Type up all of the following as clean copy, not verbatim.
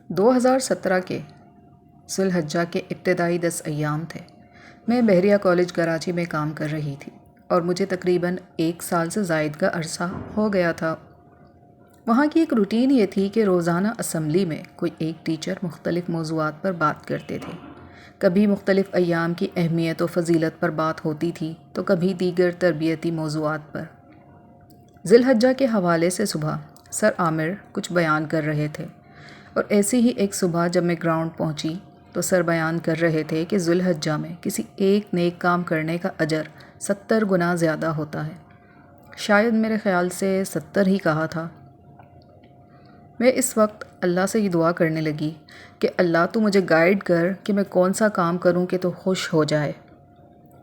2017 کے ذی الحجہ کے ابتدائی 10 ایام تھے۔ میں بحریہ کالج کراچی میں کام کر رہی تھی اور مجھے تقریباً 1 سال سے زائد کا عرصہ ہو گیا تھا۔ وہاں کی ایک روٹین یہ تھی کہ روزانہ اسمبلی میں کوئی ایک ٹیچر مختلف موضوعات پر بات کرتے تھے۔ کبھی مختلف ایام کی اہمیت و فضیلت پر بات ہوتی تھی تو کبھی دیگر تربیتی موضوعات پر۔ ذی الحجہ کے حوالے سے صبح سر عامر کچھ بیان کر رہے تھے، اور ایسی ہی ایک صبح جب میں گراؤنڈ پہنچی تو سر بیان کر رہے تھے کہ ذی الحجہ میں کسی ایک نیک کام کرنے کا اجر 70 گنا زیادہ ہوتا ہے۔ شاید میرے خیال سے 70 ہی کہا تھا۔ میں اس وقت اللہ سے یہ دعا کرنے لگی کہ اللہ تو مجھے گائیڈ کر کہ میں کون سا کام کروں کہ تو خوش ہو جائے۔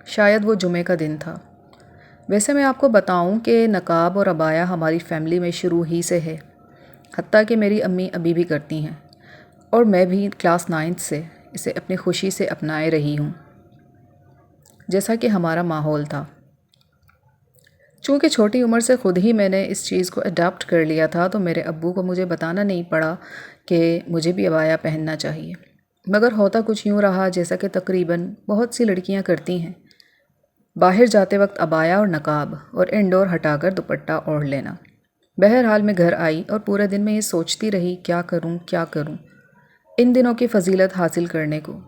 شاید وہ جمعے کا دن تھا۔ ویسے میں آپ کو بتاؤں کہ نقاب اور عبایا ہماری فیملی میں شروع ہی سے ہے، حتیٰ کہ میری امی ابھی بھی کرتی ہیں، اور میں بھی کلاس 9 سے اسے اپنی خوشی سے اپنائے رہی ہوں، جیسا کہ ہمارا ماحول تھا۔ چونکہ چھوٹی عمر سے خود ہی میں نے اس چیز کو اڈاپٹ کر لیا تھا تو میرے ابو کو مجھے بتانا نہیں پڑا کہ مجھے بھی عبایا پہننا چاہیے، مگر ہوتا کچھ یوں رہا جیسا کہ تقریباً بہت سی لڑکیاں کرتی ہیں، باہر جاتے وقت عبایا اور نقاب اور انڈور ہٹا کر دوپٹہ اوڑھ لینا۔ بہرحال میں گھر آئی اور پورے دن میں یہ سوچتی رہی کیا کروں ان دنوں کی فضیلت حاصل کرنے کو۔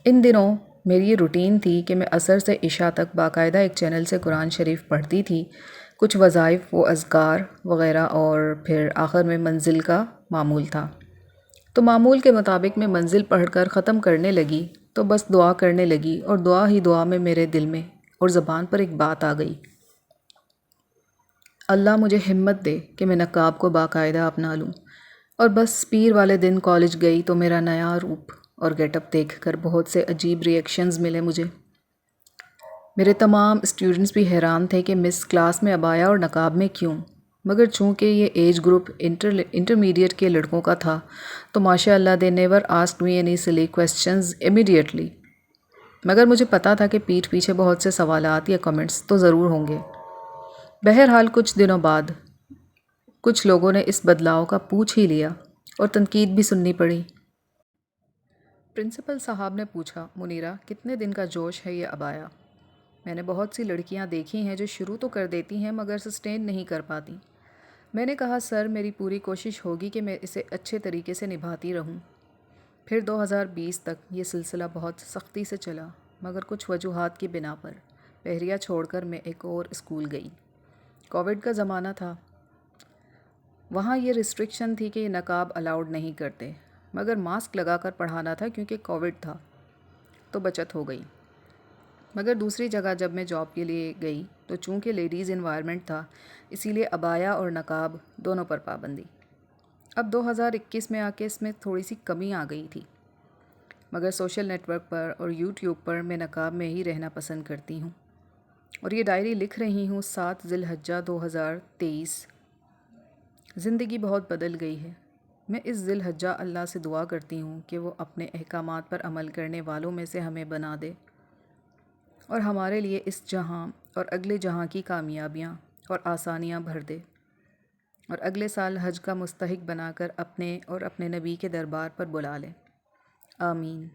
ان دنوں میری یہ روٹین تھی کہ میں عصر سے عشاء تک باقاعدہ ایک چینل سے قرآن شریف پڑھتی تھی، کچھ وظائف و اذکار وغیرہ، اور پھر آخر میں منزل کا معمول تھا۔ تو معمول کے مطابق میں منزل پڑھ کر ختم کرنے لگی تو بس دعا کرنے لگی، اور دعا ہی دعا میں میرے دل میں اور زبان پر ایک بات آ گئی، اللہ مجھے ہمت دے کہ میں نقاب کو باقاعدہ اپنا لوں۔ اور بس پیر والے دن کالج گئی تو میرا نیا روپ اور گیٹ اپ دیکھ کر بہت سے عجیب ریئیکشنز ملے مجھے۔ میرے تمام اسٹوڈنٹس بھی حیران تھے کہ مس کلاس میں عبایا اور نقاب میں کیوں، مگر چونکہ یہ ایج گروپ انٹرمیڈیٹ کے لڑکوں کا تھا تو ماشاء اللہ they never asked me any silly questions immediately، مگر مجھے پتا تھا کہ پیٹھ پیچھے بہت سے سوالات یا کمنٹس تو ضرور ہوں گے۔ بہرحال کچھ دنوں بعد کچھ لوگوں نے اس بدلاؤ کا پوچھ ہی لیا اور تنقید بھی سننی پڑی۔ پرنسپل صاحب نے پوچھا، منیرہ کتنے دن کا جوش ہے یہ عبایا؟ میں نے بہت سی لڑکیاں دیکھی ہیں جو شروع تو کر دیتی ہیں مگر سسٹین نہیں کر پاتی۔ میں نے کہا سر میری پوری کوشش ہوگی کہ میں اسے اچھے طریقے سے نبھاتی رہوں۔ پھر 2020 تک یہ سلسلہ بہت سختی سے چلا، مگر کچھ وجوہات کی بنا پر بحریہ چھوڑ کر میں ایک اور اسکول گئی۔ کووڈ کا زمانہ تھا، وہاں یہ ریسٹرکشن تھی کہ یہ نقاب الاؤڈ نہیں کرتے، مگر ماسک لگا کر پڑھانا تھا کیونکہ کووڈ تھا، تو بچت ہو گئی۔ مگر دوسری جگہ جب میں جاب کے لیے گئی تو چونکہ لیڈیز انوائرمنٹ تھا، اسی لیے عبایا اور نقاب دونوں پر پابندی۔ اب 2021 میں آ کے اس میں تھوڑی سی کمی آ گئی تھی، مگر سوشل نیٹ ورک پر اور یوٹیوب پر میں نقاب میں ہی رہنا پسند کرتی ہوں، اور یہ ڈائری لکھ رہی ہوں 7 ذی الحجہ 2023۔ زندگی بہت بدل گئی ہے۔ میں اس ذی الحجہ اللہ سے دعا کرتی ہوں کہ وہ اپنے احکامات پر عمل کرنے والوں میں سے ہمیں بنا دے، اور ہمارے لیے اس جہاں اور اگلے جہاں کی کامیابیاں اور آسانیاں بھر دے، اور اگلے سال حج کا مستحق بنا کر اپنے اور اپنے نبی کے دربار پر بلا لے۔ آمین۔